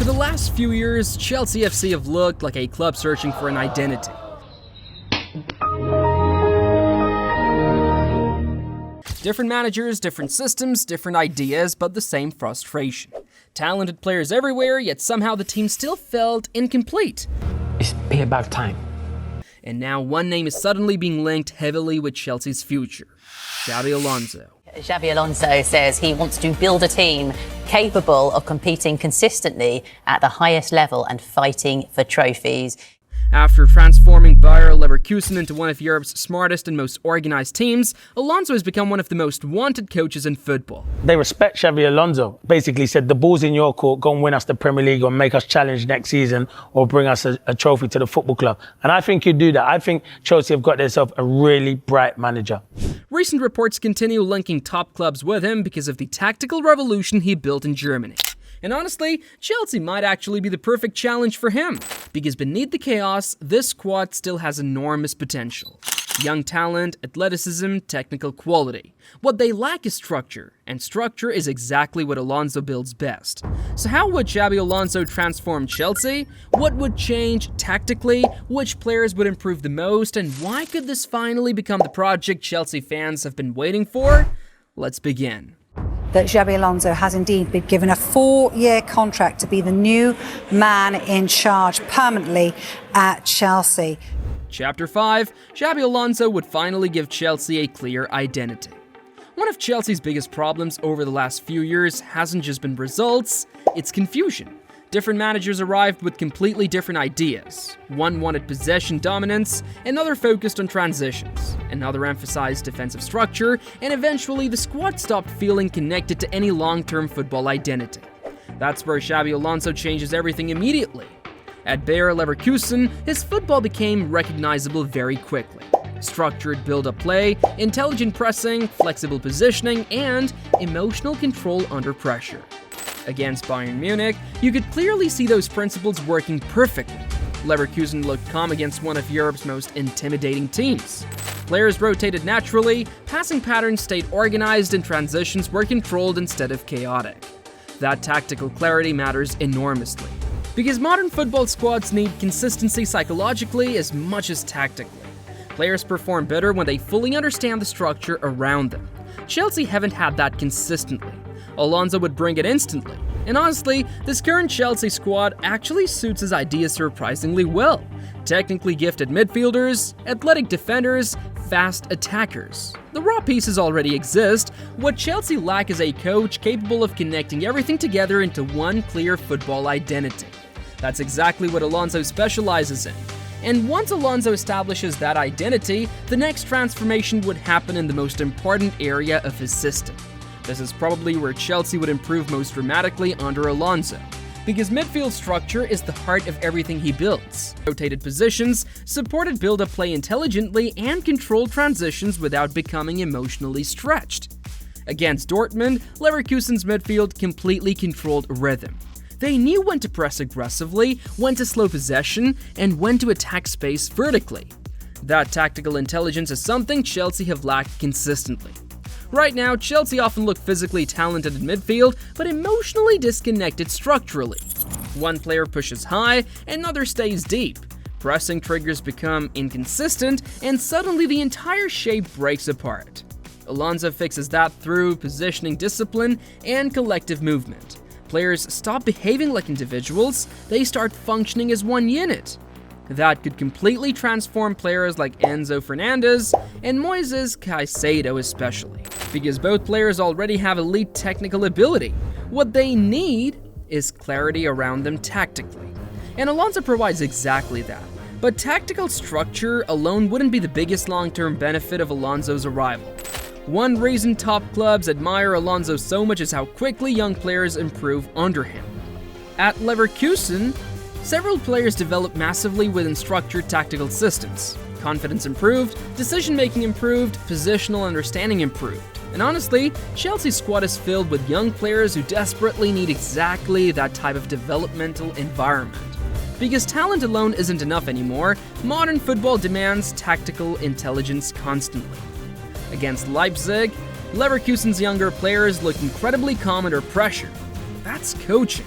For the last few years, Chelsea FC have looked like a club searching for an identity. Different managers, different systems, different ideas, but the same frustration. Talented players everywhere, yet somehow the team still felt incomplete. It's about time. And now one name is suddenly being linked heavily with Chelsea's future: Xabi Alonso. Xabi Alonso says he wants to build a team capable of competing consistently at the highest level and fighting for trophies. After transforming Bayer Leverkusen into one of Europe's smartest and most organized teams, Alonso has become one of the most wanted coaches in football. They respect Xabi Alonso. Basically said, the ball's in your court, go and win us the Premier League or make us challenge next season or bring us a trophy to the football club. And I think he'd do that. I think Chelsea have got themselves a really bright manager. Recent reports continue linking top clubs with him because of the tactical revolution he built in Germany. And honestly, Chelsea might actually be the perfect challenge for him, because beneath the chaos, this squad still has enormous potential. Young talent, athleticism, technical quality. What they lack is structure, and structure is exactly what Alonso builds best. So how would Xabi Alonso transform Chelsea? What would change tactically? Which players would improve the most? And why could this finally become the project Chelsea fans have been waiting for? Let's begin. That Xabi Alonso has indeed been given a 4-year contract to be the new man in charge permanently at Chelsea. Chapter 5, Xabi Alonso would finally give Chelsea a clear identity. One of Chelsea's biggest problems over the last few years hasn't just been results, it's confusion. Different managers arrived with completely different ideas. One wanted possession dominance, another focused on transitions, another emphasized defensive structure, and eventually the squad stopped feeling connected to any long-term football identity. That's where Xabi Alonso changes everything immediately. At Bayer Leverkusen, his football became recognizable very quickly. Structured build-up play, intelligent pressing, flexible positioning, and emotional control under pressure. Against Bayern Munich, you could clearly see those principles working perfectly. Leverkusen looked calm against one of Europe's most intimidating teams. Players rotated naturally, passing patterns stayed organized, and transitions were controlled instead of chaotic. That tactical clarity matters enormously, because modern football squads need consistency psychologically as much as tactically. Players perform better when they fully understand the structure around them. Chelsea haven't had that consistently. Alonso would bring it instantly. And honestly, this current Chelsea squad actually suits his ideas surprisingly well. Technically gifted midfielders, athletic defenders, fast attackers. The raw pieces already exist. What Chelsea lack is a coach capable of connecting everything together into one clear football identity. That's exactly what Alonso specializes in. And once Alonso establishes that identity, the next transformation would happen in the most important area of his system. This is probably where Chelsea would improve most dramatically under Alonso, because midfield structure is the heart of everything he builds. Rotated positions, supported build-up play intelligently, and controlled transitions without becoming emotionally stretched. Against Dortmund, Leverkusen's midfield completely controlled rhythm. They knew when to press aggressively, when to slow possession, and when to attack space vertically. That tactical intelligence is something Chelsea have lacked consistently. Right now, Chelsea often look physically talented in midfield, but emotionally disconnected structurally. One player pushes high, another stays deep. Pressing triggers become inconsistent, and suddenly the entire shape breaks apart. Alonso fixes that through positioning discipline and collective movement. Players stop behaving like individuals, they start functioning as one unit. That could completely transform players like Enzo Fernández and Moisés Caicedo especially, because both players already have elite technical ability. What they need is clarity around them tactically. And Alonso provides exactly that. But tactical structure alone wouldn't be the biggest long-term benefit of Alonso's arrival. One reason top clubs admire Alonso so much is how quickly young players improve under him. At Leverkusen, several players developed massively within structured tactical systems. Confidence improved, decision-making improved, positional understanding improved. And honestly, Chelsea's squad is filled with young players who desperately need exactly that type of developmental environment. Because talent alone isn't enough anymore, modern football demands tactical intelligence constantly. Against Leipzig, Leverkusen's younger players looked incredibly calm under pressure. That's coaching.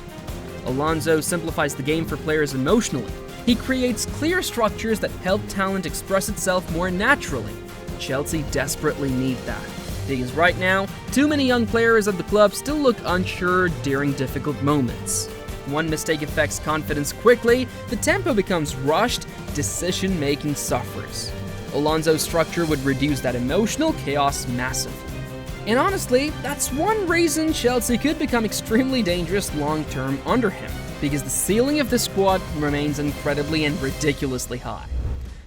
Alonso simplifies the game for players emotionally. He creates clear structures that help talent express itself more naturally. Chelsea desperately need that, because right now, too many young players at the club still look unsure during difficult moments. One mistake affects confidence quickly, the tempo becomes rushed, decision-making suffers. Alonso's structure would reduce that emotional chaos massively. And honestly, that's one reason Chelsea could become extremely dangerous long-term under him, because the ceiling of the squad remains incredibly and ridiculously high.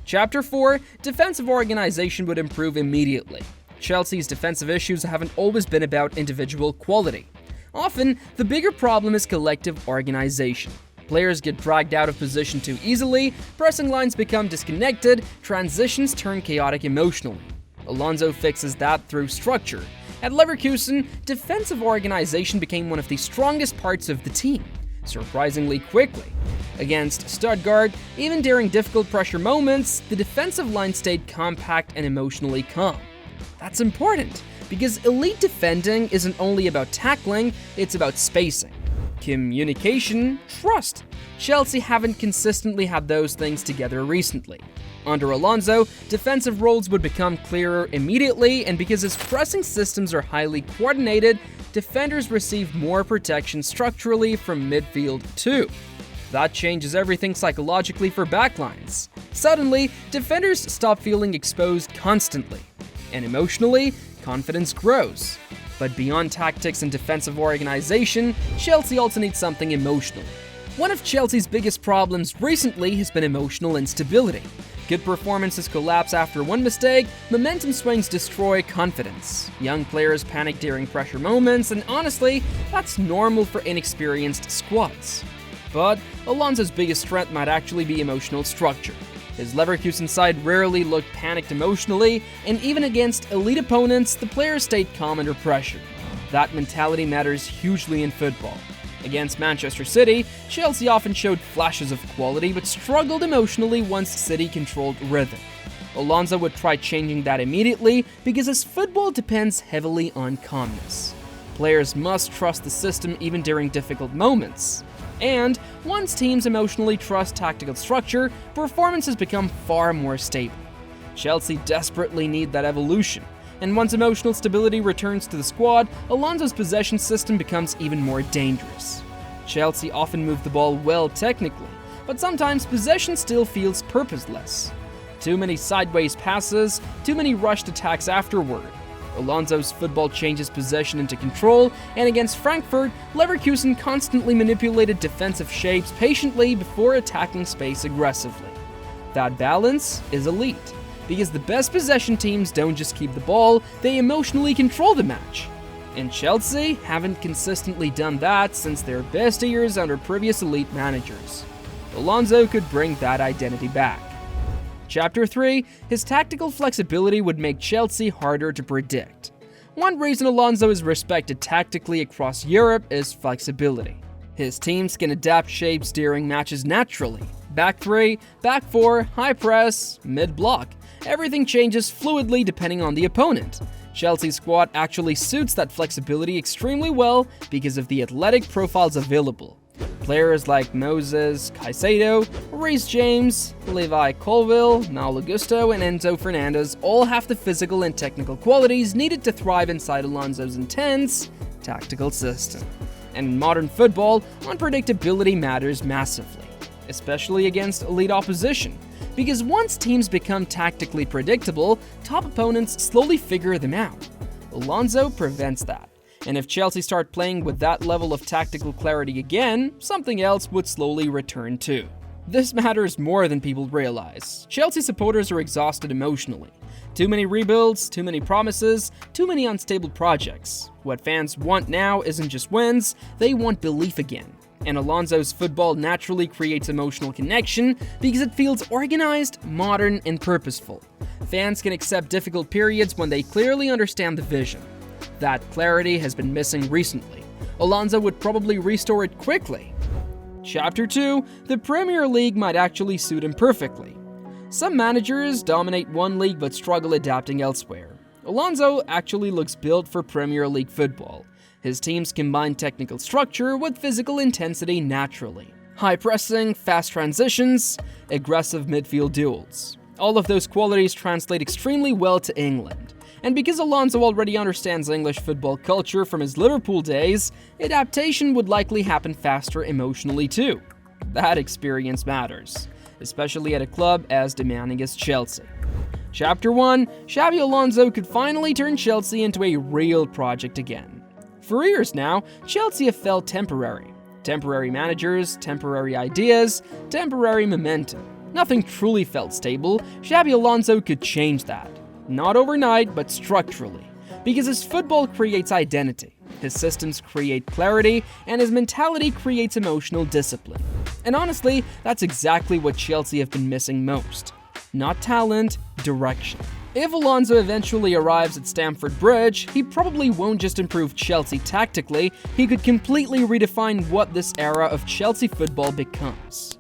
Chapter 4, defensive organization would improve immediately. Chelsea's defensive issues haven't always been about individual quality. Often, the bigger problem is collective organization. Players get dragged out of position too easily, pressing lines become disconnected, transitions turn chaotic emotionally. Alonso fixes that through structure. At Leverkusen, defensive organization became one of the strongest parts of the team, surprisingly quickly. Against Stuttgart, even during difficult pressure moments, the defensive line stayed compact and emotionally calm. That's important, because elite defending isn't only about tackling, it's about spacing. Communication, trust. Chelsea haven't consistently had those things together recently. Under Alonso, defensive roles would become clearer immediately, and because his pressing systems are highly coordinated, defenders receive more protection structurally from midfield too. That changes everything psychologically for backlines. Suddenly, defenders stop feeling exposed constantly. And emotionally, confidence grows. But beyond tactics and defensive organization, Chelsea also needs something emotional. One of Chelsea's biggest problems recently has been emotional instability. Good performances collapse after one mistake, momentum swings destroy confidence. Young players panic during pressure moments, and honestly, that's normal for inexperienced squads. But Alonso's biggest strength might actually be emotional structure. His Leverkusen side rarely looked panicked emotionally, and even against elite opponents, the players stayed calm under pressure. That mentality matters hugely in football. Against Manchester City, Chelsea often showed flashes of quality but struggled emotionally once City controlled rhythm. Alonso would try changing that immediately because his football depends heavily on calmness. Players must trust the system even during difficult moments. And once teams emotionally trust tactical structure, performances become far more stable. Chelsea desperately need that evolution. And once emotional stability returns to the squad, Alonso's possession system becomes even more dangerous. Chelsea often move the ball well technically, but sometimes possession still feels purposeless. Too many sideways passes, too many rushed attacks afterward. Alonso's football changes possession into control, and against Frankfurt, Leverkusen constantly manipulated defensive shapes patiently before attacking space aggressively. That balance is elite, because the best possession teams don't just keep the ball, they emotionally control the match. And Chelsea haven't consistently done that since their best years under previous elite managers. Alonso could bring that identity back. Chapter 3, his tactical flexibility would make Chelsea harder to predict. One reason Alonso is respected tactically across Europe is flexibility. His teams can adapt shapes during matches naturally. Back 3, back 4, high press, mid-block. Everything changes fluidly depending on the opponent. Chelsea's squad actually suits that flexibility extremely well because of the athletic profiles available. Players like Moisés, Caicedo, Reece James, Levi, Colwill, Malo Gusto, and Enzo Fernández all have the physical and technical qualities needed to thrive inside Alonso's intense tactical system. And in modern football, unpredictability matters massively, especially against elite opposition, because once teams become tactically predictable, top opponents slowly figure them out. Alonso prevents that. And if Chelsea start playing with that level of tactical clarity again, something else would slowly return too. This matters more than people realize. Chelsea supporters are exhausted emotionally. Too many rebuilds, too many promises, too many unstable projects. What fans want now isn't just wins, they want belief again. And Alonso's football naturally creates emotional connection because it feels organized, modern, and purposeful. Fans can accept difficult periods when they clearly understand the vision. That clarity has been missing recently. Alonso would probably restore it quickly. Chapter 2, the Premier League might actually suit him perfectly. Some managers dominate one league but struggle adapting elsewhere. Alonso actually looks built for Premier League football. His teams combine technical structure with physical intensity naturally. High pressing, fast transitions, aggressive midfield duels. All of those qualities translate extremely well to England. And because Alonso already understands English football culture from his Liverpool days, adaptation would likely happen faster emotionally too. That experience matters, especially at a club as demanding as Chelsea. Chapter 1, Xabi Alonso could finally turn Chelsea into a real project again. For years now, Chelsea have felt temporary. Temporary managers, temporary ideas, temporary momentum. Nothing truly felt stable. Xabi Alonso could change that. Not overnight, but structurally. Because his football creates identity, his systems create clarity, and his mentality creates emotional discipline. And honestly, that's exactly what Chelsea have been missing most. Not talent, direction. If Alonso eventually arrives at Stamford Bridge, he probably won't just improve Chelsea tactically, he could completely redefine what this era of Chelsea football becomes.